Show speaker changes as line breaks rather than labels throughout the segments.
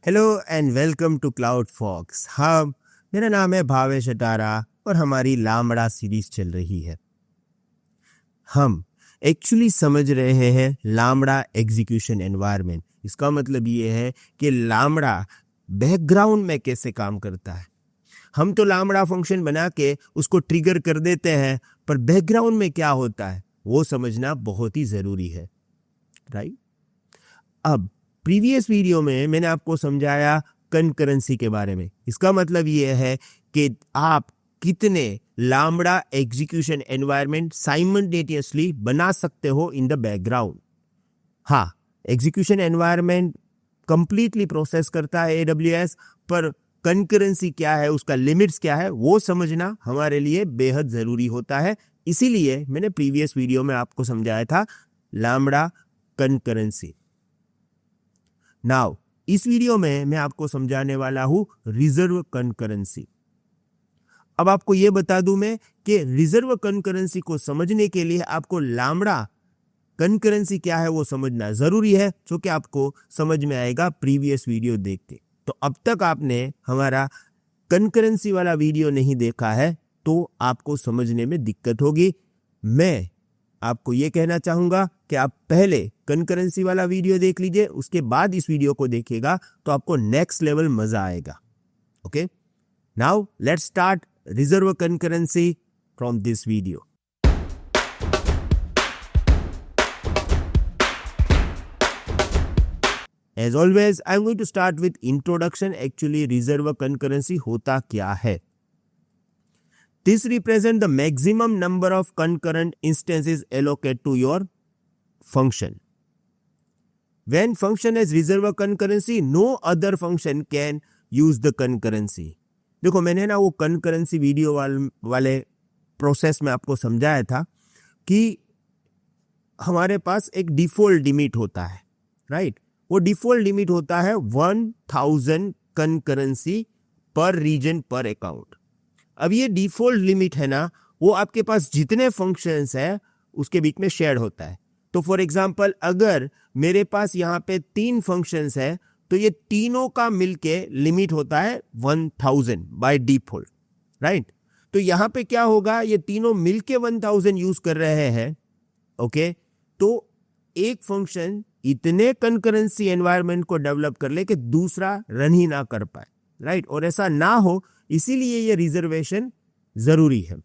Hello and welcome to cloud fox. मेरा नाम है भावेश अटारा और हमारी लामड़ा सीरीज चल रही है। हम एक्चुअली समझ रहे हैं लामड़ा एग्जीक्यूशन एनवायरनमेंट। इसका मतलब ये है कि लामड़ा बैकग्राउंड में कैसे काम करता है। हम तो लामड़ा फंक्शन बना के उसको ट्रिगर कर देते हैं, पर बैकग्राउंड में क्या होता है वो समझना बहुत ही ज़रूरी है, राइट? अब प्रीवियस वीडियो में मैंने आपको समझाया कंकरेंसी के बारे में। इसका मतलब ये है कि आप कितने लामड़ा एग्जीक्यूशन एनवायरनमेंट साइमल्टेनियसली बना सकते हो इन द बैकग्राउंड। हाँ, एग्जीक्यूशन एनवायरनमेंट कंप्लीटली प्रोसेस करता है AWS, पर कंकरेंसी क्या है, उसका लिमिट्स क्या है, वो समझना हमारे लिए बेहद ज़रूरी होता है। इसीलिए मैंने प्रीवियस वीडियो में आपको समझाया था लामड़ा कंकरेंसी। नाउ इस वीडियो में मैं आपको समझाने वाला हूं रिजर्व कंकरेंसी। अब आपको यह बता दूं मैं कि रिजर्व कंकरेंसी को समझने के लिए आपको लामड़ा कंकरेंसी क्या है वो समझना जरूरी है, जो कि आपको समझ में आएगा प्रीवियस वीडियो देख के। तो अब तक आपने हमारा कंकरेंसी वाला वीडियो नहीं देखा है तो आपको समझने में दिक्कत होगी। मैं आपको ये कहना चाहूंगा कि आप पहले कंकरेंसी वाला वीडियो देख लीजिए, उसके बाद इस वीडियो को देखिएगा तो आपको नेक्स्ट लेवल मजा आएगा। Okay, now let's start reserve concurrency from this video. As always I am going to start with introduction. Actually reserve concurrency होता क्या है? This represents the maximum number of concurrent instances allocated to your function. When function has reserve concurrency, no other function can use the concurrency. देखो, मैंने ना वो concurrency video वाले process में आपको समझाया था कि हमारे पास एक डिफॉल्ट लिमिट होता है, राइट? वो डिफॉल्ट लिमिट होता है 1000 concurrency पर रीजन पर अकाउंट। अब ये डिफॉल्ट लिमिट है ना, वो आपके पास जितने फंक्शंस है उसके बीच में शेयर होता है। तो फॉर एग्जांपल, अगर मेरे पास यहाँ पे 3 फंक्शंस है तो ये तीनों का मिलके लिमिट होता है 1000 बाय डिफॉल्ट, राइट? तो यहाँ पे क्या होगा, ये तीनों मिलके 1000 यूज कर रहे हैं। ओके, तो एक फंक्शन इतने कंकरेंसी एनवायरनमेंट को डेवलप कर ले कि दूसरा रन ही ना कर पाए, राइट? और ऐसा ना हो, इसीलिए ये रिजर्वेशन जरूरी है।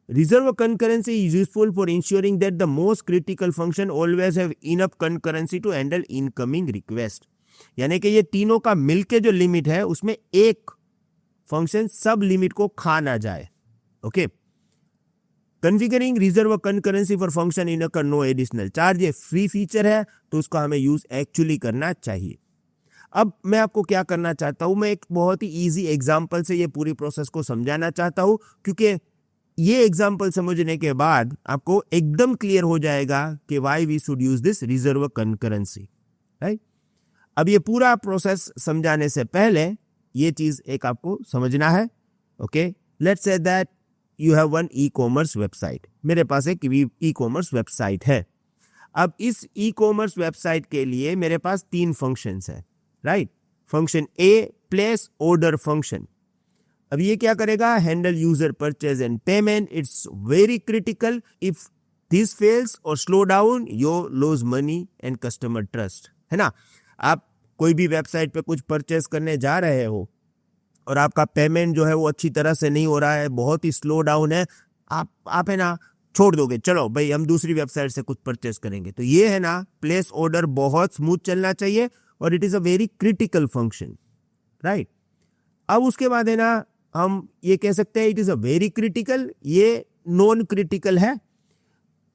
Reserve concurrency is useful for ensuring that the most critical function always have enough concurrency to handle incoming request. यानी कि ये तीनों का मिलके जो लिमिट है उसमें एक फंक्शन सब लिमिट को खा ना जाए। Okay, configuring reserve concurrency for function in no additional charge. ये फ्री फीचर है तो उसको हमें यूज एक्चुअली करना चाहिए। अब मैं आपको क्या करना चाहता हूं, मैं एक बहुत ही इजी एग्जांपल से ये पूरी प्रोसेस को समझाना चाहता हूं, क्योंकि ये एग्जांपल समझने के बाद आपको एकदम क्लियर हो जाएगा कि why we should use this reserve concurrency, right? अब ये पूरा प्रोसेस समझाने से पहले ये चीज एक आपको समझना है। Okay, let's say that you have one ecommerce website. मेरे पास एक ई-कॉमर्स वेबसाइट है। अब इस ई-कॉमर्स वेबसाइट के लिए मेरे पास 3 फंक्शंस है, right? Function A, place order function. अब ये क्या करेगा, handle user purchase and payment. It's very critical. If this fails or slow down you lose money and customer trust, है ना? आप कोई भी वेबसाइट पे कुछ परचेज करने जा रहे हो और आपका पेमेंट जो है वो अच्छी तरह से नहीं हो रहा है, बहुत ही स्लो डाउन है, आप है ना छोड़ दोगे, चलो भाई हम दूसरी वेबसाइट से कुछ परचेज करेंगे। तो ये है ना, प्लेस ऑर्डर बहुत स्मूथ चलना चाहिए और it is a very critical function, right? अब उसके बाद है ना, हम ये कह सकते हैं it is a very critical, ये नॉन क्रिटिकल है।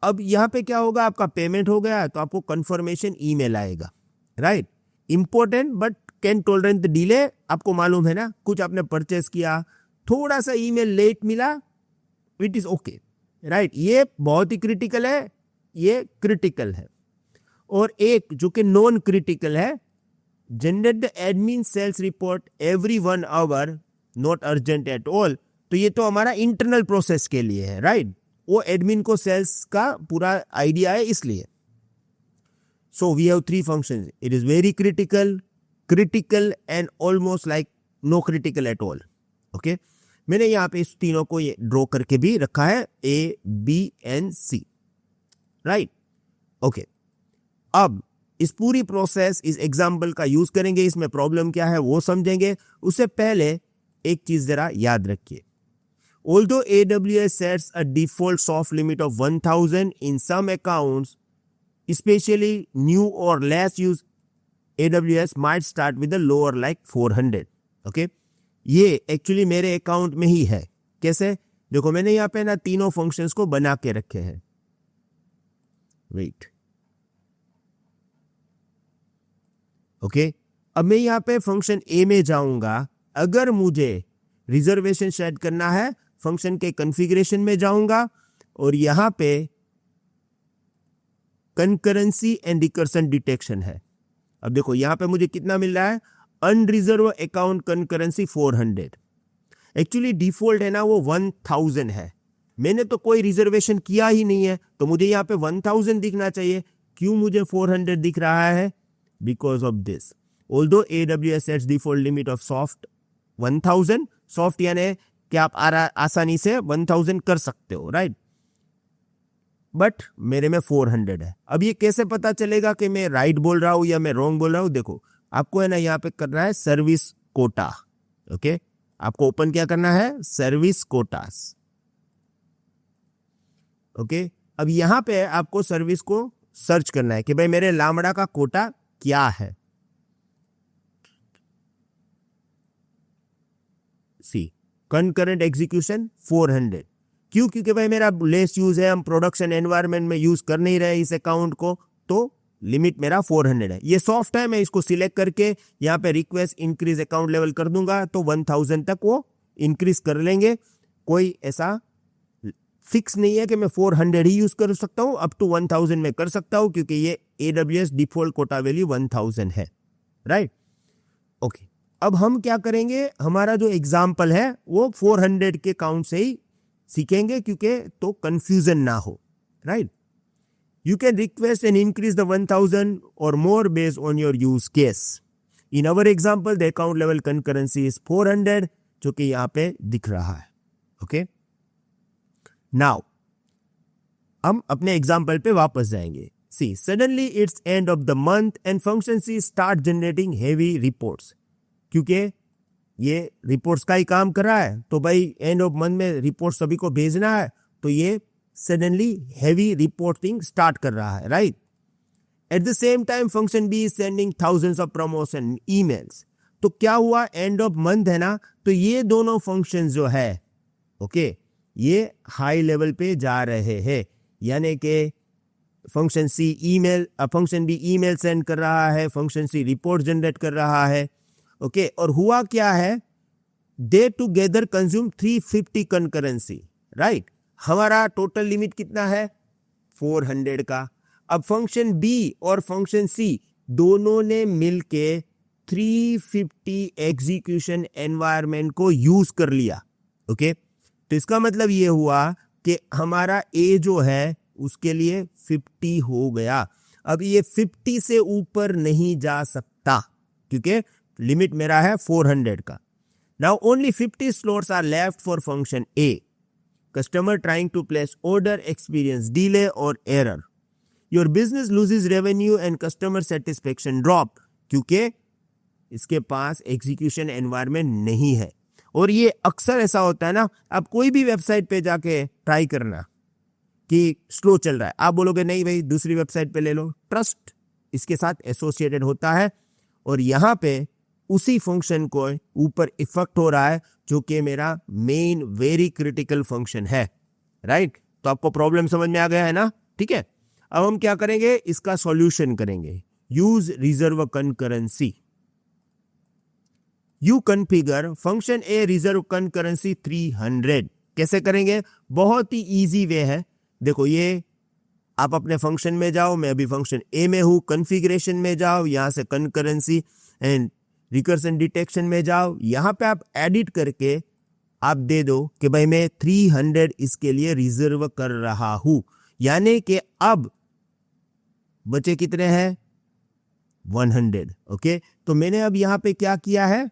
अब यहाँ पे क्या होगा, आपका पेमेंट हो गया तो आपको कंफर्मेशन ईमेल आएगा, right? Important but can tolerate the delay. आपको मालूम है ना, कुछ आपने परचेस किया, थोड़ा सा ईमेल लेट मिला, इट इज ओके, राइट? ये बहुत ही क्रिटिकल है, ये क्रिटिकल है। और एक जो कि नॉन क्रिटिकल है, generate the admin sales report every 1 hour, not urgent at all. तो ये तो हमारा इंटरनल प्रोसेस के लिए है, राइट? वो एडमिन को सेल्स का पूरा आइडिया है, इसलिए। So we have 3 functions. It is very critical, critical and almost like no critical at all. Okay, मैंने यहाँ पे इस तीनों को ये ड्रॉ करके भी रखा है, A, B and C, right. Okay, अब इस पूरी प्रोसेस, इस एग्जाम्पल का यूज करेंगे, इसमें प्रॉब्लम क्या है वो समझेंगे। उससे पहले एक चीज जरा याद रखिए, although AWS sets a default soft limit of 1000 in some accounts, especially new or less used AWS might start with a lower like 400। Okay, ये एक्चुअली मेरे अकाउंट में ही है। कैसे? देखो मैंने यहाँ पे ना तीनों फंक्शंस को बना के रखे हैं। वेट, ओके, अब मैं यहाँ पे फंक्शन ए में जाऊंगा। अगर मुझे रिजर्वेशन सेट करना है, फंक्शन के कॉन्फ़िगरेशन में जाऊंगा और यहाँ पे कंकरेंसी एंड रिकर्सन डिटेक्शन है। अब देखो यहाँ पे मुझे कितना मिल रहा है, unreserved account concurrency 400। Actually default है ना वो 1000 है, मैंने तो कोई रिजर्वेशन किया ही नहीं है, तो मुझे यहाँ पे 1000 दिखना चाहिए। क्यों मुझे 400 दिख रहा है? Because of this, although AWS sets default limit of soft 1000, soft यानी कि आप आसानी से 1000 कर सकते हो, राइट, बट मेरे में 400 है। अब ये कैसे पता चलेगा कि मैं राइट बोल रहा हूं या मैं रॉन्ग बोल रहा हूं? देखो आपको है ना यहाँ पे करना है सर्विस कोटा। ओके, आपको ओपन क्या करना है? Service quotas. ओके, अब यहाँ पे आपको सर्विस को सर्च करना है कि भाई मेरे लामड़ा का कोटा क्या है। सी, कंकरेंट एग्जीक्यूशन 400। क्यों? क्योंकि भाई मेरा लेस यूज है, हम प्रोडक्शन एनवायरनमेंट में यूज कर नहीं रहे इस अकाउंट को, तो लिमिट मेरा 400 है। ये सॉफ्ट है, मैं इसको सिलेक्ट करके यहाँ पे रिक्वेस्ट इंक्रीज अकाउंट लेवल कर दूंगा तो 1000 तक वो इंक्रीज कर लेंगे। कोई ऐसा फिक्स नहीं है कि मैं 400 ही यूज कर सकता हूं, अप टू 1000 में कर सकता हूं, क्योंकि ये AWS डिफॉल्ट कोटा वैल्यू 1000 है, राइट। ओके, अब हम क्या करेंगे, हमारा जो एग्जाम्पल है वो 400 के काउंट से ही सीखेंगे, क्योंकि तो कंफ्यूजन ना हो, right. You can request and increase the 1000 or more based on your use case. In our example, the account level concurrency is 400, जो कि यहाँ पे दिख रहा है। ओके, नाउ हम अपने एग्जाम्पल पे वापस जाएंगे। See, suddenly it's end of the month and function C start generating heavy reports। क्योंकि ये रिपोर्ट्स का ही काम कर रहा है, तो भाई एंड ऑफ मंथ में रिपोर्ट सभी को भेजना है, तो ये सडनली हैवी रिपोर्टिंग स्टार्ट कर रहा है, right. At the same time function B is sending thousands of promotion emails. तो क्या हुआ, एंड ऑफ मंथ है ना, तो ये दोनों फंक्शन जो है, ओके, ये हाई लेवल पे जा रहे हैं, यानी कि function C email, function B email send कर रहा है, फंक्शन सी रिपोर्ट जनरेट कर रहा है। ओके, और हुआ क्या है, दे टुगेदर कंज्यूम 350 कंकरेंसी, राइट। हमारा टोटल लिमिट कितना है? 400 का। अब फंक्शन बी और फंक्शन सी दोनों ने मिलके 350 एग्जीक्यूशन एनवायरनमेंट को यूज कर लिया। ओके, तो इसका मतलब ये हुआ कि हमारा ए जो है उसके लिए 50 हो गया। अब ये 50 से ऊपर नहीं जा सकता, क्योंकि लिमिट मेरा है 400 का। Now only 50 slots are left for function A. Customer trying to place order experience delay or error. Your business loses revenue and customer satisfaction drop, क्योंकि इसके पास एग्जीक्यूशन एनवायरनमेंट नहीं है। और ये अक्सर ऐसा होता है ना, आप कोई भी वेबसाइट पे जाके ट्राई करना कि स्लो चल रहा है, आप बोलोगे नहीं भाई दूसरी वेबसाइट पे ले लो, ट्रस्ट इसके साथ एसोसिएटेड होता है, और यहाँ पे उसी फंक्शन को ऊपर इफेक्ट हो रहा है, जो कि मेरा मेन वेरी क्रिटिकल फंक्शन है, राइट। तो आपको प्रॉब्लम समझ में आ गया है ना? ठीक है, अब हम क्या करेंगे, इसका सॉल्यूशन करेंगे। Use reserve concurrency. You configure function a reserve concurrency 300। कैसे करेंगे? बहुत ही इजी वे है। देखो, ये आप अपने फंक्शन में जाओ, मैं अभी फंक्शन ए में हूं, कॉन्फ़िगरेशन में जाओ, यहां से कंकरेंसी एंड रिकर्सन डिटेक्शन में जाओ, यहां पे आप एडिट करके आप दे दो कि भाई मैं 300 इसके लिए रिजर्व कर रहा हूं, यानी कि अब बचे कितने हैं? 100। ओके, तो मैंने अब यहां पे क्या किया है,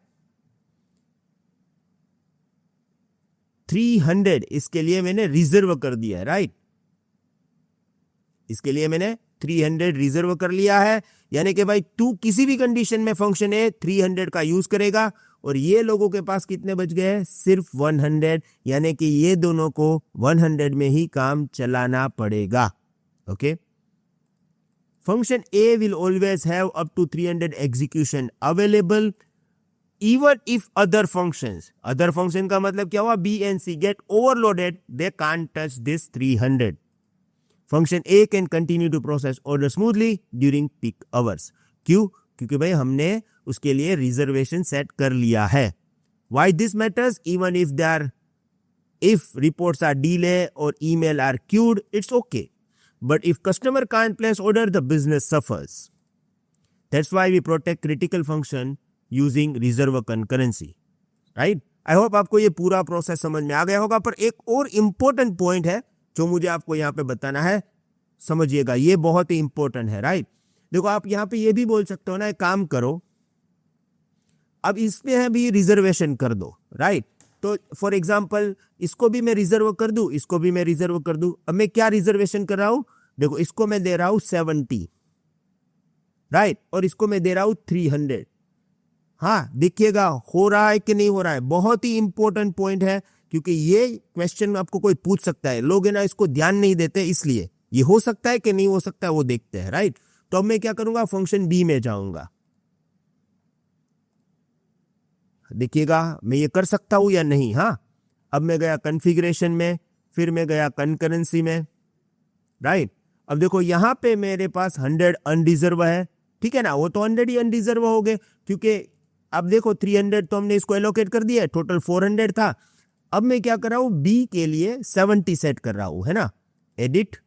300 इसके लिए मैंने रिजर्व कर दिया है, राइट। इसके लिए मैंने 300 रिजर्व कर लिया है, यानी कि भाई तू किसी भी कंडीशन में फंक्शन ए 300 का यूज करेगा, और ये लोगों के पास कितने बच गए, सिर्फ 100, यानी कि ये दोनों को 100 में ही काम चलाना पड़ेगा। Okay, function A will always have up to 300 execution available even if other function का मतलब क्या हुआ, B and C get overloaded, they can't touch this 300. Function A can continue to process order smoothly during peak hours. क्यों? क्योंकि भाई हमने उसके लिए रिजर्वेशन सेट कर लिया है। Why this matters? Even if reports are delay or email are queued, it's okay. But if customer can't place order, the business suffers. That's why we protect critical function using reserve concurrency, right. I hope आपको ये पूरा process समझ में आ गया होगा, पर एक और इंपॉर्टेंट पॉइंट है जो मुझे आपको यहाँ पे बताना है, समझिएगा, ये बहुत ही इंपॉर्टेंट है, राइट। देखो आप यहाँ पे ये भी बोल सकते हो ना, एक काम करो, अब इसमें भी रिजर्वेशन कर दो, राइट। तो फॉर एग्जाम्पल इसको भी मैं रिजर्व कर दूं, इसको भी मैं रिजर्व कर दूं। अब मैं क्या रिजर्वेशन कर रहा हूं, देखो इसको मैं दे रहा हूं 70, राइट, और इसको मैं दे रहा हूं 300। हाँ, देखिएगा हो रहा है कि नहीं हो रहा है, बहुत ही इंपॉर्टेंट पॉइंट है, क्योंकि ये क्वेश्चन आपको कोई पूछ सकता है, लोग है ना इसको ध्यान नहीं देते, इसलिए ये हो सकता है कि नहीं हो सकता है वो देखते हैं, राइट। तो अब मैं क्या करूंगा, फंक्शन बी में जाऊंगा, देखिएगा मैं ये कर सकता हूं या नहीं। हाँ, अब मैं गया कॉन्फ़िगरेशन में, फिर मैं गया कंकरेंसी में, राइट। अब देखो यहां पे मेरे पास 100 अनरिजर्व है, ठीक है ना, वो तो 100 ही अनरिजर्व हो गए, क्योंकि अब देखो 300 तो हमने इसको एलोकेट कर दिया है, टोटल 400 था। अब मैं क्या कर रहा हूं, बी के लिए 70 सेट कर रहा हूं, है ना, एडिट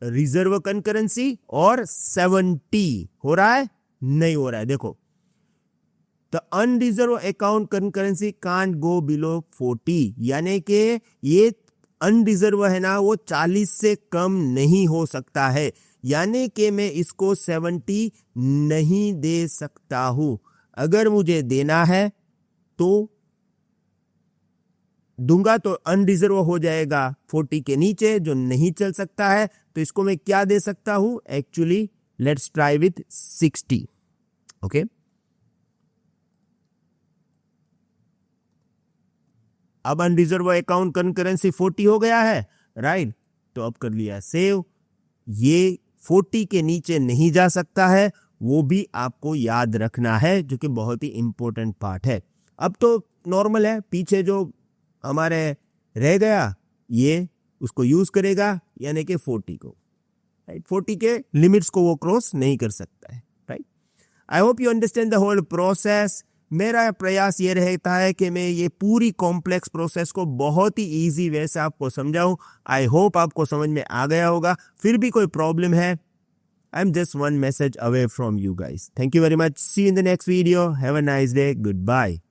रिजर्व कंकरेंसी, और 70 हो रहा है, नहीं हो रहा है। देखो the unreserved account concurrency can't go below 40, यानी कि ये अनरिजर्व है ना, वो 40 से कम नहीं हो सकता है, यानी कि मैं इसको 70 नहीं दे सकता हूं। अगर मुझे देना है तो दूंगा तो अनरिजर्व हो जाएगा 40 के नीचे, जो नहीं चल सकता है। तो इसको मैं क्या दे सकता हूं, actually let's try with 60। Okay, अब अनरिजर्व अकाउंट कंकरेंसी 40 हो गया है, राइट। तो अब कर लिया सेव, ये 40 के नीचे नहीं जा सकता है, वो भी आपको याद रखना है, जो कि बहुत ही इंपॉर्टेंट पार्ट है। अब तो नॉर्मल है, पीछे जो हमारे रह गया ये उसको यूज करेगा, यानी कि 40 को, राइट। 40 के लिमिट्स को वो क्रॉस नहीं कर सकता है, right. I hope you understand the whole process. मेरा प्रयास ये रहता है कि मैं ये पूरी कॉम्प्लेक्स प्रोसेस को बहुत ही इजी वे से आपको समझाऊं। आई होप आपको समझ में आ गया होगा। फिर भी कोई प्रॉब्लम है, I am just one message away from you guys. Thank you very much. See you in the next video. Have a nice day. Goodbye.